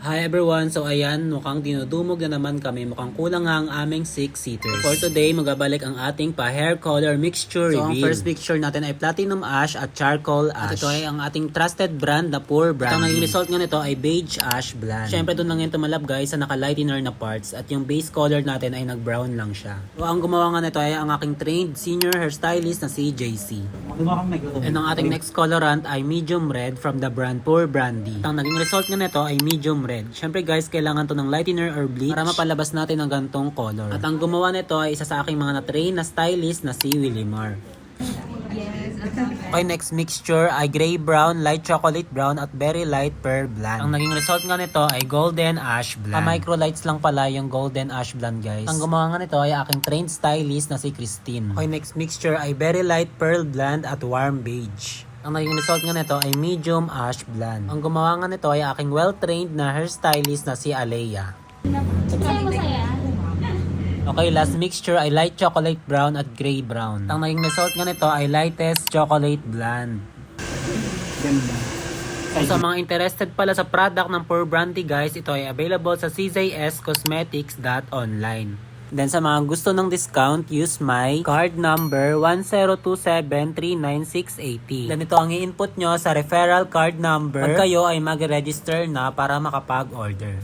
Hi everyone! So ayan, mukhang dinudumog na naman kami. Mukhang kulang nga ang aming 6-seaters. For today, magabalik ang ating pa-hair color mixture reveal. So ang first mixture natin ay Platinum Ash at Charcoal Ash. At ito ay ang ating trusted brand na Pure Brandy. At ang naging result nga nito ay Beige Ash Blonde. Syempre doon lang yung tumalab guys sa naka-lightener na parts. At yung base color natin ay nag-brown lang siya. So ang gumawa nga nito ay ang aking trained senior hairstylist na si JC. And ang ating next colorant ay Medium Red from the brand Pure Brandy. At ang naging result nga nito ay Medium Red. Siyempre guys, kailangan to ng lightener or bleach para mapalabas natin ang gantong color. At ang gumawa nito ay isa sa aking mga na-train na stylist na si Willimar. Okay, next mixture ay gray brown, light chocolate brown at very light pearl blonde. Ang naging result nga nito ay golden ash blonde. Microlights lang pala yung golden ash blonde guys. Ang gumawa nga nito ay aking trained stylist na si Christine. Okay, next mixture ay very light pearl blonde at warm beige. Ang naging result nga nito ay medium ash blonde. Ang gumawa nga nito ay aking well-trained na hairstylist na si Alea. Okay, last mixture ay light chocolate brown at gray brown. Ang naging result nga nito ay lightest chocolate blonde. So, sa mga interested pala sa product ng Pure Brandy guys, ito ay available sa czscosmetics.online. Then sa mga gusto ng discount, use my card number 102739680. Then ito ang i-input nyo sa referral card number pag kayo ay mag-register na para makapag-order.